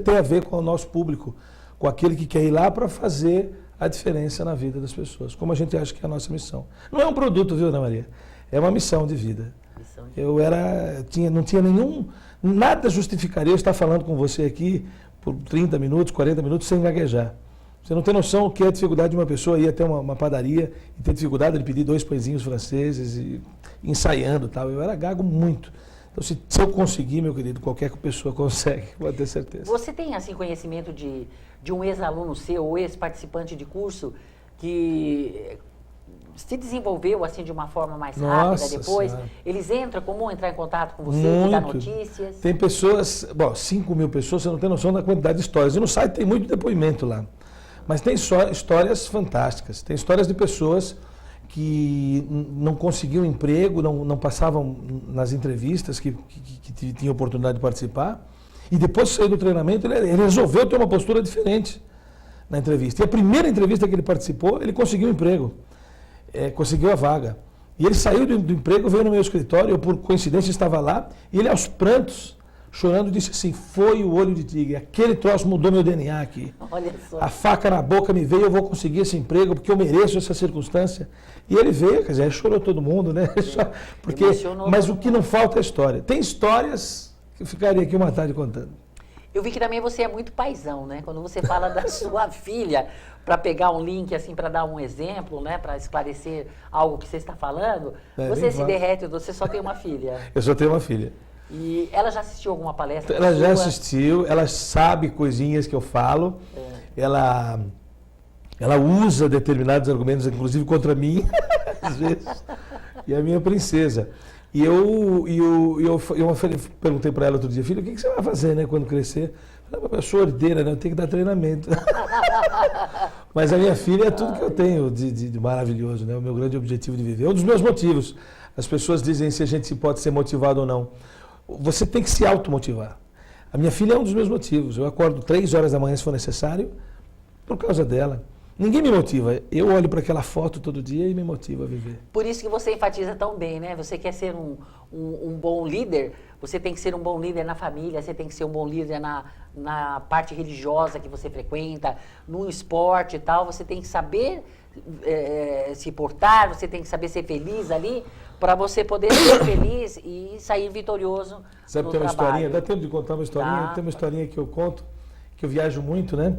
B: tem a ver com o nosso público, com aquele que quer ir lá para fazer a diferença na vida das pessoas, como a gente acha que é a nossa missão. Não é um produto, viu, Ana Maria? É uma missão de vida. Não tinha nada justificaria eu estar falando com você aqui por 30 minutos, 40 minutos sem gaguejar. Você não tem noção o que é a dificuldade de uma pessoa ir até uma padaria e ter dificuldade de pedir 2 pãezinhos franceses e ensaiando e tal. Eu era gago muito. Então, se eu conseguir, meu querido, qualquer pessoa consegue, pode ter certeza.
A: Você tem, assim, conhecimento de um ex-aluno seu ou ex-participante de curso que se desenvolveu, assim, de uma forma mais rápida depois? Senhora. Eles entram, como entrar em contato com você, dar notícias?
B: Tem pessoas, 5 mil pessoas, você não tem noção da quantidade de histórias. E no site tem muito depoimento lá. Mas tem histórias fantásticas. Tem histórias de pessoas que não conseguiam emprego, não passavam nas entrevistas que tinham oportunidade de participar. E depois de sair do treinamento, ele resolveu ter uma postura diferente na entrevista. E a primeira entrevista que ele participou, ele conseguiu um emprego. Conseguiu a vaga. E ele saiu do emprego, veio no meu escritório, eu por coincidência estava lá, e ele aos prantos, chorando, disse assim, foi o olho de tigre, aquele troço mudou meu DNA aqui.
A: Olha só.
B: A faca na boca me veio, eu vou conseguir esse emprego, porque eu mereço essa circunstância. E ele veio, quer dizer, chorou todo mundo, né? Mas o que não falta é história. Tem histórias que eu ficaria aqui uma tarde contando.
A: Eu vi que também você é muito paizão, né? Quando você fala da sua filha, para pegar um link, assim, para dar um exemplo, né? Para esclarecer algo que você está falando, você se derrete, você só tem uma filha.
B: Eu só tenho uma filha.
A: E ela já assistiu alguma palestra?
B: Ela já assistiu, ela sabe coisinhas que eu falo, ela usa determinados argumentos, inclusive contra mim, às vezes, e é a minha princesa. E eu perguntei para ela outro dia, filha, o que você vai fazer, né, quando crescer? Eu sou ordeira, né, eu tenho que dar treinamento. Mas a minha filha é tudo que eu tenho de maravilhoso, né, o meu grande objetivo de viver. É um dos meus motivos. As pessoas dizem se a gente pode ser motivado ou não. Você tem que se automotivar. A minha filha é um dos meus motivos. Eu acordo 3 horas da manhã, se for necessário, por causa dela. Ninguém me motiva. Eu olho para aquela foto todo dia e me motiva a viver.
A: Por isso que você enfatiza tão bem, né? Você quer ser um bom líder, você tem que ser um bom líder na família, você tem que ser um bom líder na parte religiosa que você frequenta, no esporte e tal. Você tem que saber se portar, você tem que saber ser feliz ali, para você poder ser feliz e sair vitorioso.
B: Sabe,
A: no
B: tem uma
A: trabalho.
B: historinha, dá tempo de contar uma historinha?
A: Tá.
B: Tem uma historinha que eu conto, que eu viajo muito, né?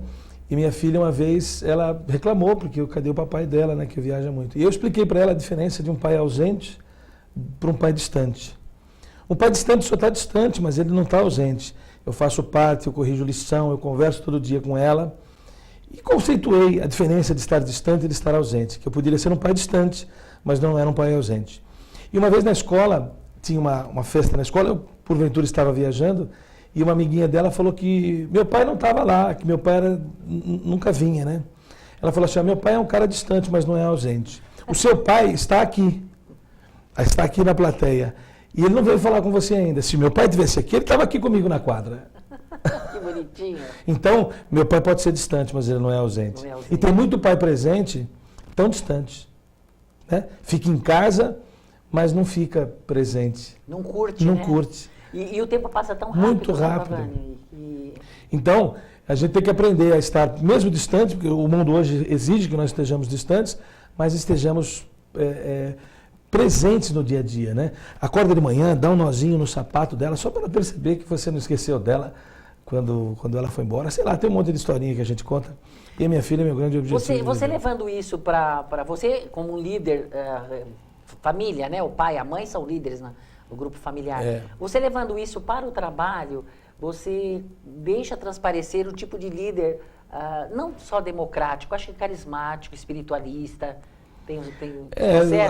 B: E minha filha, uma vez, ela reclamou, porque cadê o papai dela, né, que viaja muito. E eu expliquei para ela a diferença de um pai ausente para um pai distante. Um pai distante só está distante, mas ele não está ausente. Eu faço parte, eu corrijo lição, eu converso todo dia com ela. E conceituei a diferença de estar distante e de estar ausente, que eu poderia ser um pai distante, mas não era um pai ausente. E uma vez na escola, tinha uma festa na escola, eu porventura estava viajando, e uma amiguinha dela falou que meu pai não estava lá, que meu pai nunca vinha, né? Ela falou assim, meu pai é um cara distante, mas não é ausente. O seu pai está aqui na plateia, e ele não veio falar com você ainda. Se meu pai estivesse aqui, ele estava aqui comigo na quadra.
A: Que bonitinho.
B: Então, meu pai pode ser distante, mas ele não é ausente.
A: Não é ausente.
B: E tem muito pai presente, tão distante. Né? Fica em casa, mas não fica presente.
A: Não curte,
B: Não
A: né?
B: curte.
A: E o tempo passa tão rápido.
B: Muito
A: né,
B: rápido.
A: Pavani? E-
B: Então, a gente tem que aprender a estar mesmo distante, porque o mundo hoje exige que nós estejamos distantes, mas estejamos presentes no dia a dia, né? Acorda de manhã, dá um nozinho no sapato dela, só para ela perceber que você não esqueceu dela quando ela foi embora. Sei lá, tem um monte de historinha que a gente conta. E a minha filha é meu grande objetivo.
A: Você levando isso para você, como um líder, família, né? O pai e a mãe são líderes no grupo familiar.
B: É.
A: Você levando isso para o trabalho, você deixa transparecer o tipo de líder, não só democrático, acho que carismático, espiritualista.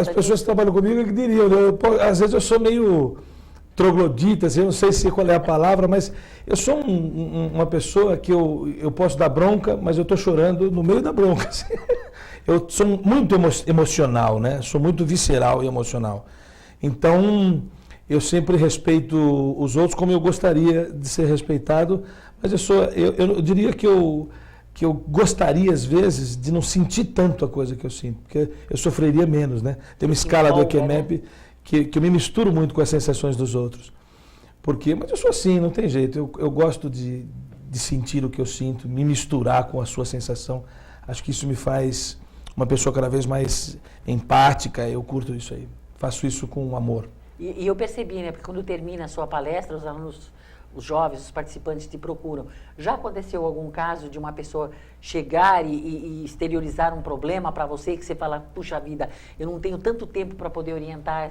B: As pessoas que trabalham comigo que diriam, né? Às vezes eu sou meio troglodita, assim, eu não sei qual é a palavra, mas eu sou uma pessoa que eu posso dar bronca, mas eu estou chorando no meio da bronca. Assim. Eu sou muito emocional, né? Sou muito visceral e emocional. Então, eu sempre respeito os outros como eu gostaria de ser respeitado, mas eu diria que eu gostaria, às vezes, de não sentir tanto a coisa que eu sinto, porque eu sofreria menos, né? Tem uma escala do EQMAP que eu me misturo muito com as sensações dos outros. Mas eu sou assim, não tem jeito. Eu gosto de sentir o que eu sinto, me misturar com a sua sensação. Acho que isso me faz uma pessoa cada vez mais empática, eu curto isso aí. Faço isso com amor.
A: E eu percebi, né? Porque quando termina a sua palestra, os alunos, os jovens, os participantes te procuram. Já aconteceu algum caso de uma pessoa chegar e exteriorizar um problema para você, que você fala, puxa vida, eu não tenho tanto tempo para poder orientar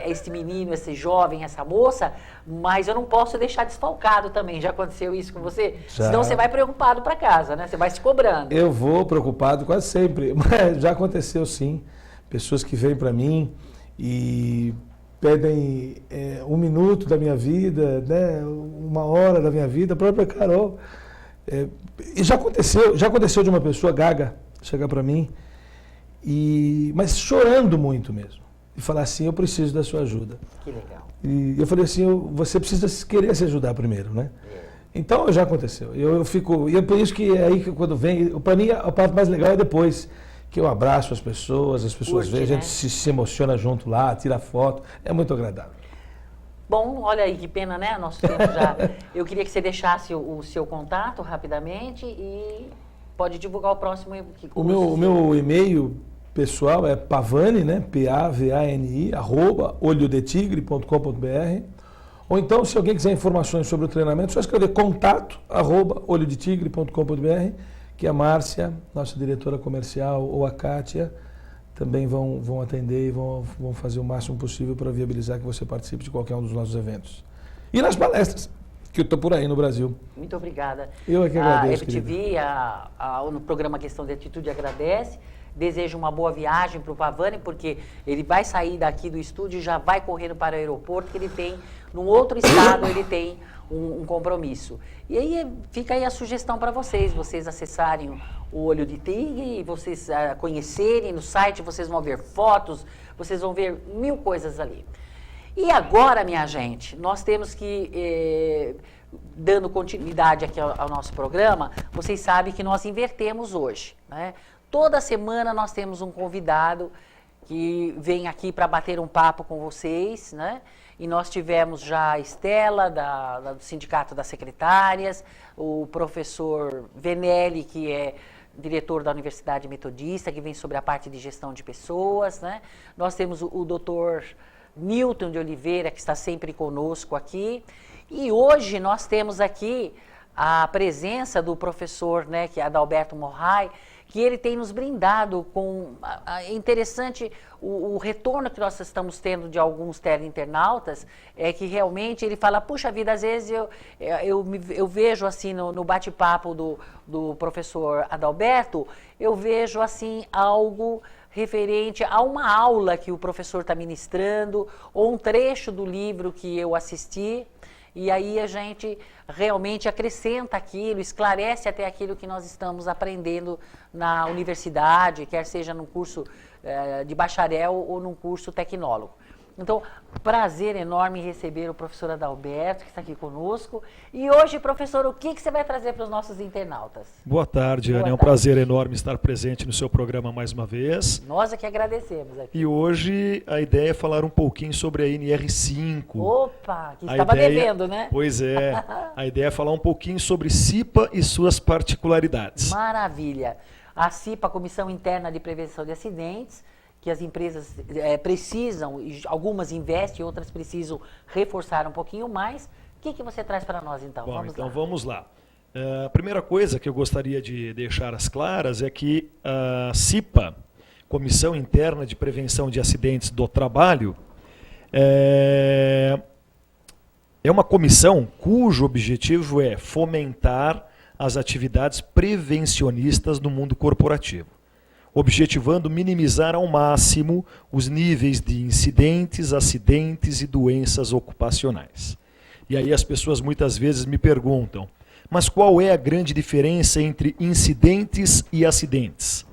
A: esse menino, esse jovem, essa moça, mas eu não posso deixar desfalcado também. Já aconteceu isso com você?
B: Já.
A: Senão você vai preocupado para casa, né? Você vai se cobrando.
B: Eu vou preocupado quase sempre, mas já aconteceu sim. Pessoas que vêm para mim e pedem 1 minuto da minha vida, né, 1 hora da minha vida, a própria Carol. E já aconteceu de uma pessoa gaga chegar para mim, mas chorando muito mesmo, e falar assim, eu preciso da sua ajuda.
A: Que legal.
B: E eu falei assim, você precisa querer se ajudar primeiro, né? Então já aconteceu. E é por isso que aí quando vem, para mim a parte mais legal é depois, que eu abraço as pessoas veem, a gente se emociona junto lá, tira foto, é muito agradável.
A: Bom, olha aí que pena, né? Nosso tempo já. Eu queria que você deixasse o seu contato rapidamente e pode divulgar o próximo curso.
B: O meu e-mail pessoal é pavani, né? Pavani, @olhodetigre.com.br. Ou então, se alguém quiser informações sobre o treinamento, é só escrever contato@olhodetigre.com.br, que a Márcia, nossa diretora comercial, ou a Kátia, também vão atender e vão fazer o máximo possível para viabilizar que você participe de qualquer um dos nossos eventos. E nas palestras, que eu estou por aí no Brasil.
A: Muito obrigada.
B: Eu é que agradeço,
A: A FTV, no programa Questão de Atitude, agradece. Desejo uma boa viagem para o Pavani, porque ele vai sair daqui do estúdio e já vai correndo para o aeroporto, que ele tem, num outro estado, ele tem um compromisso. E aí fica aí a sugestão para vocês acessarem o Olho de Tigre, e vocês conhecerem no site, vocês vão ver fotos, vocês vão ver 1000 coisas ali. E agora, minha gente, nós temos que, dando continuidade aqui ao nosso programa, vocês sabem que nós invertemos hoje, né? Toda semana nós temos um convidado que vem aqui para bater um papo com vocês, né? E nós tivemos já a Estela, do Sindicato das Secretárias, o professor Venelli, que é diretor da Universidade Metodista, que vem sobre a parte de gestão de pessoas, né? Nós temos o doutor Newton de Oliveira, que está sempre conosco aqui. E hoje nós temos aqui a presença do professor, né, que é Adalberto Morrai, que ele tem nos brindado com... É interessante o retorno que nós estamos tendo de alguns teleinternautas, é que realmente ele fala, puxa vida, às vezes eu vejo assim no bate-papo do professor Adalberto, eu vejo assim algo referente a uma aula que o professor está ministrando, ou um trecho do livro que eu assisti, e aí a gente realmente acrescenta aquilo, esclarece até aquilo que nós estamos aprendendo na universidade, quer seja num curso de bacharel ou num curso tecnólogo. Então, prazer enorme em receber o professor Adalberto, que está aqui conosco. E hoje, professor, o que você vai trazer para os nossos internautas?
C: Boa tarde, Ana. É um prazer enorme estar presente no seu programa mais uma vez.
A: Nós é que agradecemos aqui.
C: E hoje a ideia é falar um pouquinho sobre a NR5.
A: Opa, que estava devendo, né?
C: Pois é. A ideia é falar um pouquinho sobre CIPA e suas particularidades.
A: Maravilha. A CIPA, a Comissão Interna de Prevenção de Acidentes, que as empresas precisam, algumas investem, outras precisam reforçar um pouquinho mais. O que você traz para nós, então?
C: Bom, vamos lá. A primeira coisa que eu gostaria de deixar às claras é que a CIPA, Comissão Interna de Prevenção de Acidentes do Trabalho, é uma comissão cujo objetivo é fomentar as atividades prevencionistas no mundo corporativo, objetivando minimizar ao máximo os níveis de incidentes, acidentes e doenças ocupacionais. E aí as pessoas muitas vezes me perguntam, mas qual é a grande diferença entre incidentes e acidentes?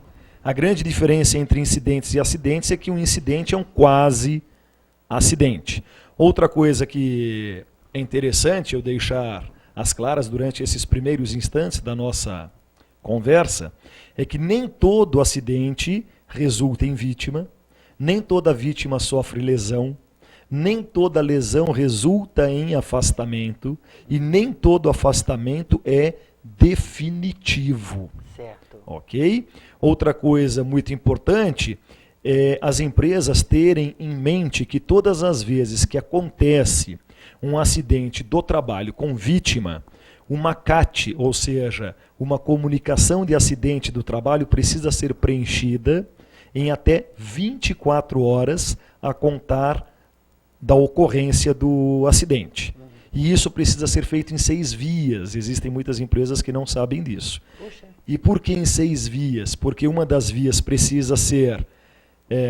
C: A grande diferença entre incidentes e acidentes é que um incidente é um quase acidente. Outra coisa que é interessante eu deixar às claras durante esses primeiros instantes da nossa conversa é que nem todo acidente resulta em vítima, nem toda vítima sofre lesão, nem toda lesão resulta em afastamento e nem todo afastamento é definitivo.
A: Certo.
C: Ok? Outra coisa muito importante é as empresas terem em mente que todas as vezes que acontece um acidente do trabalho com vítima, uma CAT, ou seja, uma comunicação de acidente do trabalho, precisa ser preenchida em até 24 horas a contar da ocorrência do acidente. E isso precisa ser feito em 6 vias. Existem muitas empresas que não sabem disso.
A: Puxa.
C: E por que em 6 vias? Porque uma das vias precisa ser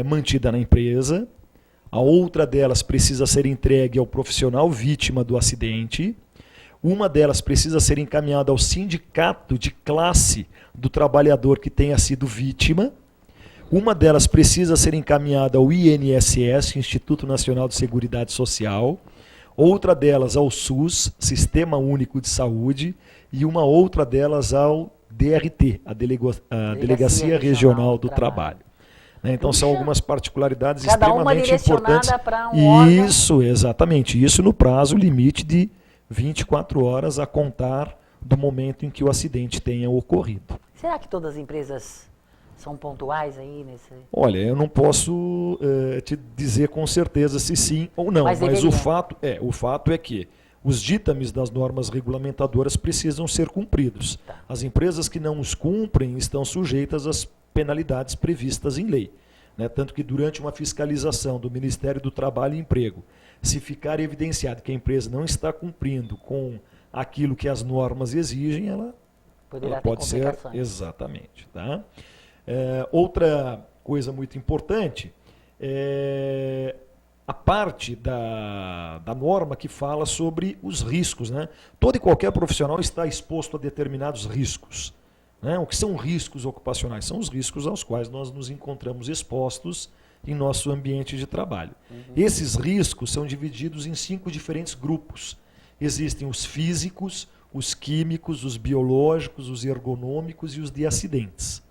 C: mantida na empresa, a outra delas precisa ser entregue ao profissional vítima do acidente, uma delas precisa ser encaminhada ao sindicato de classe do trabalhador que tenha sido vítima, uma delas precisa ser encaminhada ao INSS, Instituto Nacional de Seguridade Social, outra delas ao SUS, Sistema Único de Saúde, e uma outra delas ao DRT, a Delegacia Regional do Trabalho. Então são algumas particularidades extremamente importantes.
A: Para um órgão.
C: Isso, exatamente. Isso no prazo limite de 24 horas a contar do momento em que o acidente tenha ocorrido.
A: Será que todas as empresas são pontuais aí nesse?
C: Olha, eu não posso te dizer com certeza se sim ou não, mas o fato é que os ditames das normas regulamentadoras precisam ser cumpridos.
A: Tá.
C: As empresas que não os cumprem estão sujeitas às penalidades previstas em lei. Tanto que durante uma fiscalização do Ministério do Trabalho e Emprego, se ficar evidenciado que a empresa não está cumprindo com aquilo que as normas exigem, ela pode ser... Exatamente. Tá? Outra coisa muito importante é a parte da norma que fala sobre os riscos. Todo e qualquer profissional está exposto a determinados riscos. O que são riscos ocupacionais? São os riscos aos quais nós nos encontramos expostos em nosso ambiente de trabalho. Esses riscos são divididos em 5 diferentes grupos. Existem os físicos, os químicos, os biológicos, os ergonômicos e os de acidentes.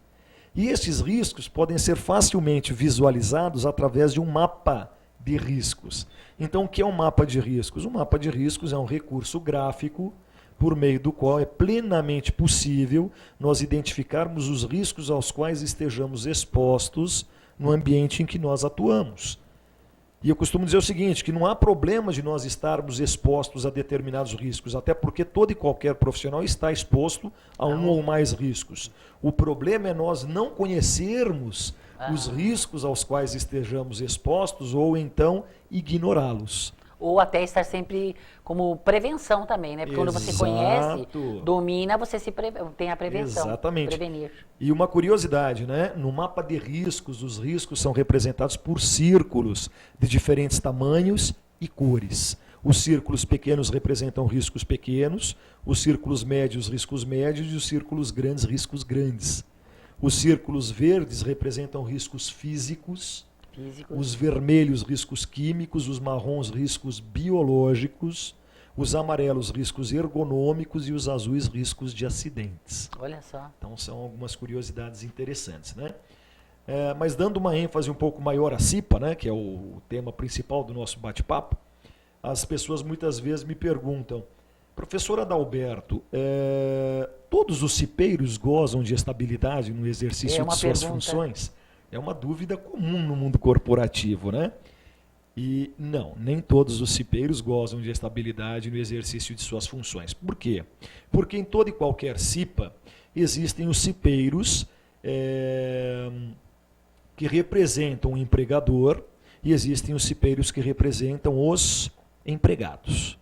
C: E esses riscos podem ser facilmente visualizados através de um mapa de riscos. Então, o que é um mapa de riscos? Um mapa de riscos é um recurso gráfico por meio do qual é plenamente possível nós identificarmos os riscos aos quais estejamos expostos no ambiente em que nós atuamos. E eu costumo dizer o seguinte, que não há problema de nós estarmos expostos a determinados riscos, até porque todo e qualquer profissional está exposto a um ou mais riscos. O problema é nós não conhecermos os riscos aos quais estejamos expostos ou então ignorá-los.
A: Ou até estar sempre como prevenção também, né? Porque quando você conhece, domina, você tem a prevenção.
C: Exatamente.
A: Prevenir.
C: E uma curiosidade, né? No mapa de riscos, os riscos são representados por círculos de diferentes tamanhos e cores. Os círculos pequenos representam riscos pequenos, os círculos médios, riscos médios, e os círculos grandes, riscos grandes. Os círculos verdes representam riscos físicos, os vermelhos, riscos químicos, os marrons, riscos biológicos, os amarelos, riscos ergonômicos e os azuis, riscos de acidentes.
A: Olha só.
C: Então são algumas curiosidades interessantes, né? Mas dando uma ênfase um pouco maior à CIPA, né, que é o tema principal do nosso bate-papo, as pessoas muitas vezes me perguntam, professor Adalberto, todos os cipeiros gozam de estabilidade no exercício de suas funções? É uma dúvida comum no mundo corporativo, né? E não, nem todos os cipeiros gozam de estabilidade no exercício de suas funções. Por quê? Porque em toda e qualquer CIPA existem os cipeiros que representam o empregador e existem os cipeiros que representam os empregados.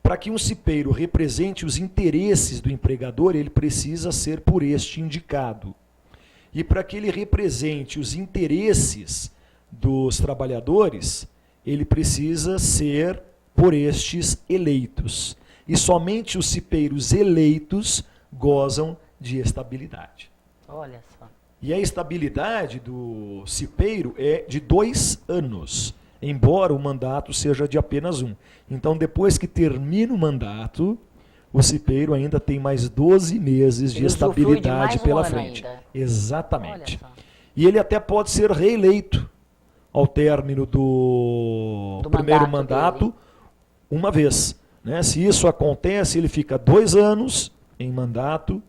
C: Para que um cipeiro represente os interesses do empregador, ele precisa ser por este indicado. E para que ele represente os interesses dos trabalhadores, ele precisa ser por estes eleitos. E somente os cipeiros eleitos gozam de estabilidade.
A: Olha só.
C: E a estabilidade do cipeiro é de 2 anos, embora o mandato seja de apenas 1. Então, depois que termina o mandato, o cipeiro ainda tem mais 12 meses de estabilidade pela frente. Exatamente. E ele até pode ser reeleito ao término do primeiro mandato uma vez. Né? Se isso acontece, ele fica 2 anos em mandato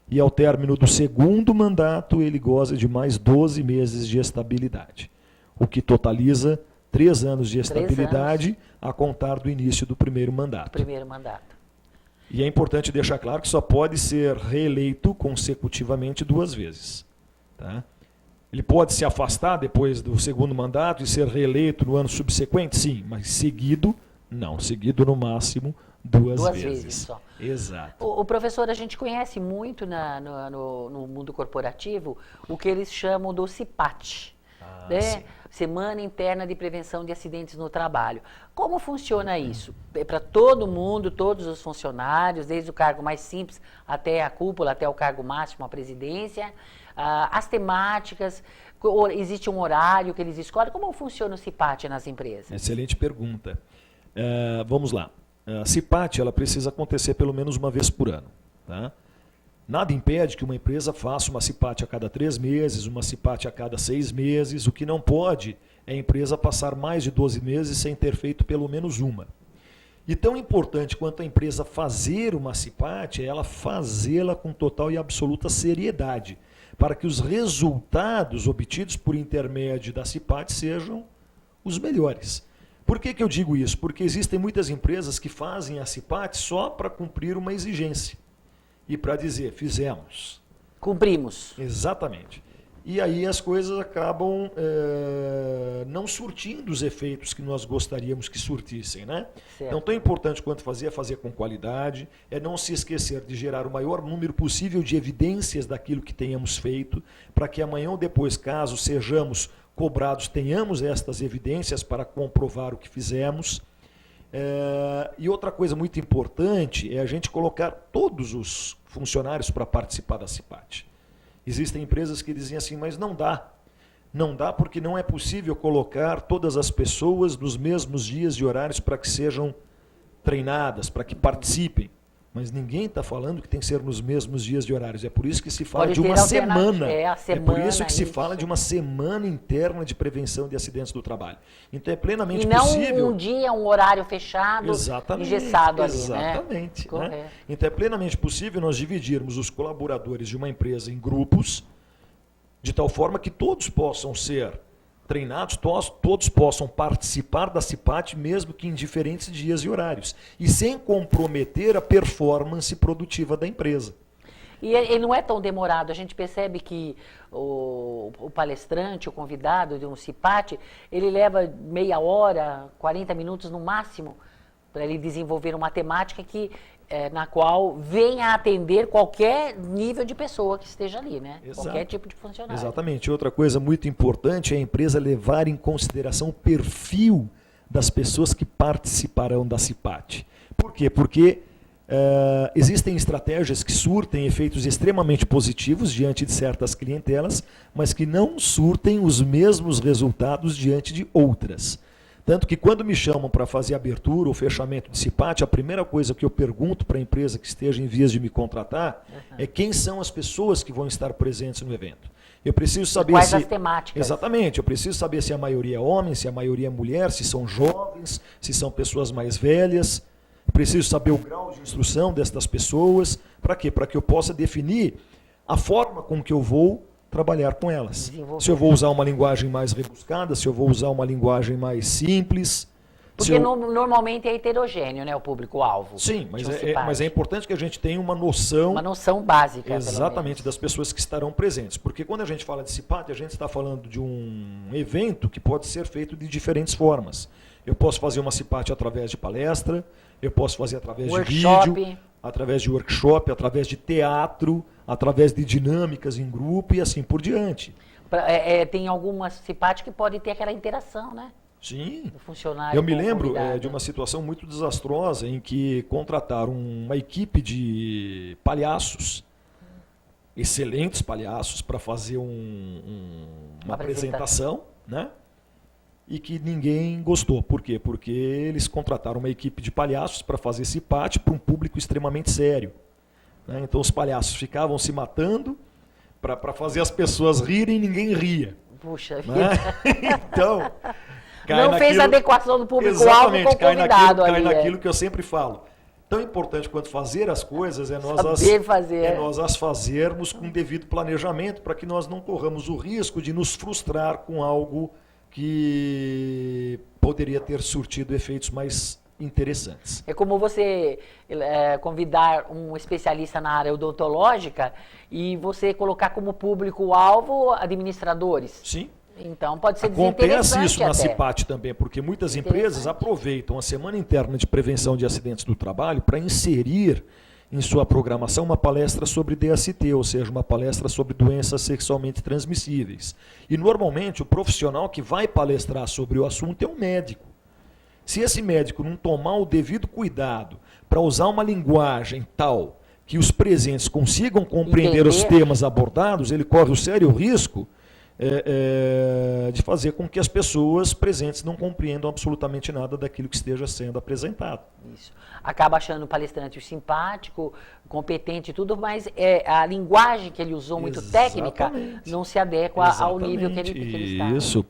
C: e ao término do segundo mandato ele goza de mais 12 meses de estabilidade, o que totaliza 3 anos de estabilidade a contar do início do primeiro mandato. E é importante deixar claro que só pode ser reeleito consecutivamente 2 vezes. Tá? Ele pode se afastar depois do segundo mandato e ser reeleito no ano subsequente? Sim, mas seguido, não. Seguido no máximo 2 vezes
A: só.
C: Exato.
A: O professor, a gente conhece muito no mundo corporativo o que eles chamam do CIPAT. Né? Semana Interna de Prevenção de Acidentes no Trabalho. Como funciona isso? É para todo mundo, todos os funcionários, desde o cargo mais simples até a cúpula, até o cargo máximo, a presidência. As temáticas, existe um horário que eles escolhem? Como funciona o CIPAT nas empresas?
C: Excelente pergunta. Vamos lá. A CIPAT ela precisa acontecer pelo menos uma vez por ano. Tá? Nada impede que uma empresa faça uma CIPAT a cada 3 meses, uma CIPAT a cada 6 meses. O que não pode é a empresa passar mais de 12 meses sem ter feito pelo menos uma. E tão importante quanto a empresa fazer uma CIPAT é ela fazê-la com total e absoluta seriedade, para que os resultados obtidos por intermédio da CIPAT sejam os melhores. Por que eu digo isso? Porque existem muitas empresas que fazem a CIPAT só para cumprir uma exigência. E para dizer, fizemos.
A: Cumprimos.
C: Exatamente. E aí as coisas acabam não surtindo os efeitos que nós gostaríamos que surtissem, né?
A: Certo.
C: Então, tão importante quanto fazer é fazer com qualidade, é não se esquecer de gerar o maior número possível de evidências daquilo que tenhamos feito, para que amanhã ou depois, caso sejamos cobrados, tenhamos estas evidências para comprovar o que fizemos. E outra coisa muito importante é a gente colocar todos os funcionários para participar da CIPAT. Existem empresas que dizem assim, mas não dá. Não dá porque não é possível colocar todas as pessoas nos mesmos dias e horários para que sejam treinadas, para que participem. Mas ninguém está falando que tem que ser nos mesmos dias de horários. É por isso que se fala
A: Pode
C: de uma
A: ter
C: semana.
A: a
C: É por isso que se
A: isso.
C: fala de uma semana interna de prevenção de acidentes do trabalho. Então é plenamente
A: E não
C: possível.
A: um dia, um horário fechado, engessado ali,
C: exatamente,
A: né? Correto.
C: né? Então é plenamente possível nós dividirmos os colaboradores de uma empresa em grupos, de tal forma que todos possam ser treinados, todos possam participar da CIPAT, mesmo que em diferentes dias e horários, e sem comprometer a performance produtiva da empresa.
A: E ele não é tão demorado. A gente percebe que o palestrante, o convidado de um CIPAT, ele leva meia hora, 40 minutos no máximo, para ele desenvolver uma temática na qual venha a atender qualquer nível de pessoa que esteja ali, né?
C: Exato.
A: Qualquer tipo de funcionário.
C: Exatamente. Outra coisa muito importante é a empresa levar em consideração o perfil das pessoas que participarão da CIPAT. Por quê? Porque existem estratégias que surtem efeitos extremamente positivos diante de certas clientelas, mas que não surtem os mesmos resultados diante de outras. Tanto que quando me chamam para fazer abertura ou fechamento de CIPAT, a primeira coisa que eu pergunto para a empresa que esteja em vias de me contratar é quem são as pessoas que vão estar presentes no evento. Eu preciso saber
A: quais as temáticas.
C: Exatamente, eu preciso saber se a maioria é homem, se a maioria é mulher, se são jovens, se são pessoas mais velhas. Eu preciso saber o grau de instrução destas pessoas. Para quê? Para que eu possa definir a forma com que eu vou trabalhar com elas. Se eu vou usar uma linguagem mais rebuscada, se eu vou usar uma linguagem mais simples.
A: Porque normalmente é heterogêneo, né, o público-alvo.
C: Sim, mas é importante que a gente tenha uma noção...
A: Uma noção básica,
C: exatamente, das pessoas que estarão presentes. Porque quando a gente fala de CIPAT, a gente está falando de um evento que pode ser feito de diferentes formas. Eu posso fazer uma CIPAT através de palestra, eu posso fazer através de vídeo, através de workshop, através de teatro, através de dinâmicas em grupo e assim por diante.
A: Tem algumas CIPAT que podem ter aquela interação, né?
C: Sim.
A: Do funcionário.
C: Eu me lembro de uma situação muito desastrosa em que contrataram uma equipe de palhaços, excelentes palhaços, para fazer uma apresentação, né? E que ninguém gostou. Por quê? Porque eles contrataram uma equipe de palhaços para fazer CIPAT para um público extremamente sério. Né? Então os palhaços ficavam se matando para fazer as pessoas rirem e ninguém ria.
A: Puxa vida.
C: Né? Então,
A: não fez a adequação do público-alvo com o convidado.
C: Cai naquilo que eu sempre falo. Tão importante quanto fazer as coisas é nós as fazermos com devido planejamento, para que nós não corramos o risco de nos frustrar com algo que poderia ter surtido efeitos mais interessantes.
A: É como você convidar um especialista na área odontológica e você colocar como público-alvo administradores.
C: Sim.
A: Então pode ser desinteressante.
C: Acontece isso na CIPAT também, porque muitas empresas aproveitam a Semana Interna de Prevenção de Acidentes do Trabalho para inserir em sua programação uma palestra sobre DST, ou seja, uma palestra sobre doenças sexualmente transmissíveis. E normalmente o profissional que vai palestrar sobre o assunto é um médico. Se esse médico não tomar o devido cuidado para usar uma linguagem tal que os presentes consigam compreender os temas abordados, ele corre o sério risco de fazer com que as pessoas presentes não compreendam absolutamente nada daquilo que esteja sendo apresentado.
A: Isso. Acaba achando o palestrante simpático, competente e tudo, mas a linguagem que ele usou, muito técnica, não se adequa ao nível que ele está.
C: Isso.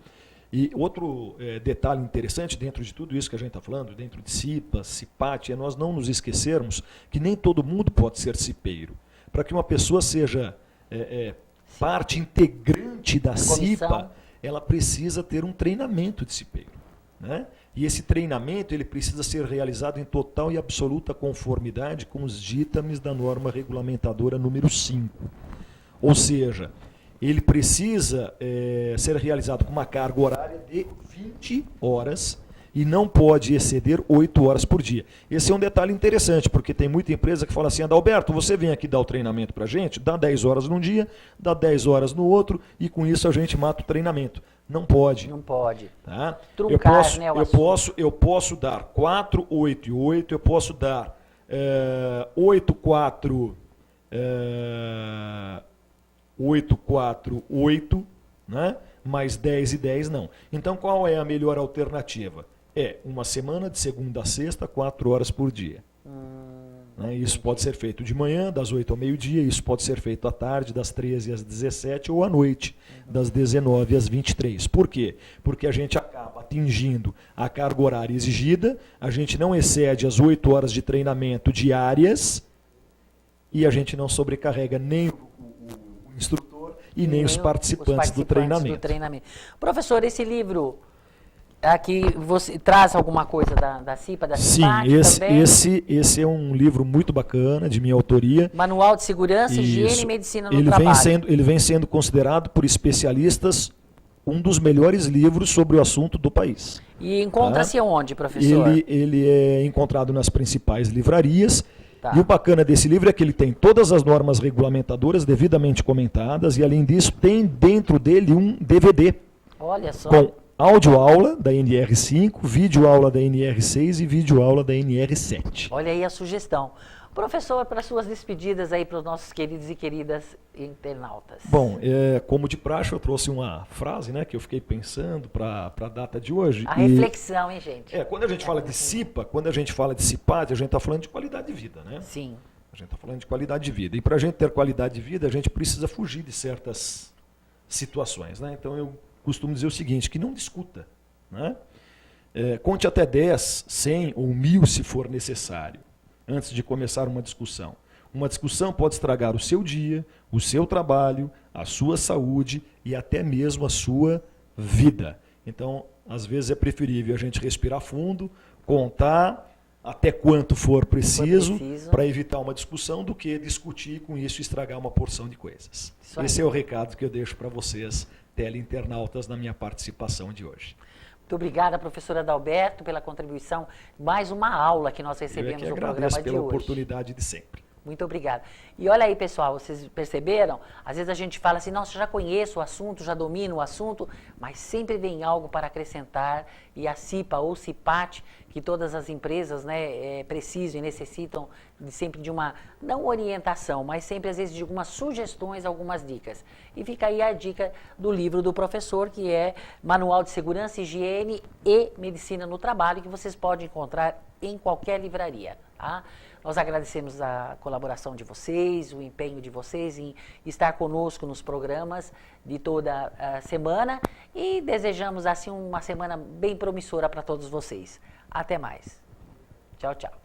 C: E outro detalhe interessante dentro de tudo isso que a gente está falando, dentro de CIPA, CIPAT, é nós não nos esquecermos que nem todo mundo pode ser cipeiro. Para que uma pessoa seja parte integrante da CIPA, ela precisa ter um treinamento de cipeiro, né? E esse treinamento ele precisa ser realizado em total e absoluta conformidade com os ditames da norma regulamentadora número 5. Ou seja, ele precisa ser realizado com uma carga horária de 20 horas e não pode exceder 8 horas por dia. Esse é um detalhe interessante, porque tem muita empresa que fala assim, Adalberto, você vem aqui dar o treinamento para a gente, dá 10 horas num dia, dá 10 horas no outro, e com isso a gente mata o treinamento. Não pode.
A: Não pode.
C: Tá?
A: Truncar,
C: eu posso dar 4, 8 e 8, eu posso dar 8, 4, 8, 4, 8, né? Mais 10 e 10 não. Então qual é a melhor alternativa? É uma semana de segunda a sexta, 4 horas por dia. né? Isso pode ser feito de manhã, das 8 ao meio-dia, isso pode ser feito à tarde, das 13 às 17, ou à noite, das 19 às 23. Por quê? Porque a gente acaba atingindo a carga horária exigida, a gente não excede as 8 horas de treinamento diárias e a gente não sobrecarrega nem o instrutor e nem os participantes do treinamento.
A: Professor, esse livro aqui, você traz alguma coisa da CIPA, da
C: Sim,
A: CIPAT também?
C: esse é um livro muito bacana, de minha autoria.
A: Manual de Segurança, Higiene e Medicina no Trabalho.
C: Ele vem sendo considerado por especialistas um dos melhores livros sobre o assunto do país.
A: E encontra-se onde, professor?
C: Ele é encontrado nas principais livrarias.
A: Tá.
C: E o bacana desse livro é que ele tem todas as normas regulamentadoras devidamente comentadas e, além disso, tem dentro dele um DVD.
A: Olha só.
C: Com áudio-aula da NR5, vídeo-aula da NR6 e vídeo-aula da NR7.
A: Olha aí a sugestão. Professor, para suas despedidas aí para os nossos queridos e queridas internautas.
C: Bom, como de praxe, eu trouxe uma frase, né, que eu fiquei pensando para a data de hoje.
A: A reflexão, hein, gente?
C: Quando a gente fala de CIPA, quando a gente fala de CIPAT, a gente está falando de qualidade de vida, né?
A: Sim.
C: A gente está falando de qualidade de vida. E para a gente ter qualidade de vida, a gente precisa fugir de certas situações, né? Então eu costumo dizer o seguinte, que não discuta, né? Conte até 10, 100 ou 1000 se for necessário, antes de começar uma discussão. Uma discussão pode estragar o seu dia, o seu trabalho, a sua saúde e até mesmo a sua vida. Então, às vezes é preferível a gente respirar fundo, contar até quanto for preciso para evitar uma discussão do que discutir com isso e estragar uma porção de coisas. Esse é o recado que eu deixo para vocês, teleinternautas, na minha participação de hoje.
A: Muito obrigada, professora Adalberto, pela contribuição. Mais uma aula que nós recebemos no programa de hoje. Eu agradeço
C: pela oportunidade de sempre.
A: Muito obrigada. E olha aí, pessoal, vocês perceberam? Às vezes a gente fala assim, nossa, já conheço o assunto, já domino o assunto, mas sempre vem algo para acrescentar e a CIPA ou CIPAT, que todas as empresas, né, precisam e necessitam sempre de uma, não orientação, mas sempre às vezes de algumas sugestões, algumas dicas. E fica aí a dica do livro do professor, que é Manual de Segurança, Higiene e Medicina no Trabalho, que vocês podem encontrar em qualquer livraria, tá? Nós agradecemos a colaboração de vocês, o empenho de vocês em estar conosco nos programas de toda a semana e desejamos assim uma semana bem promissora para todos vocês. Até mais. Tchau, tchau.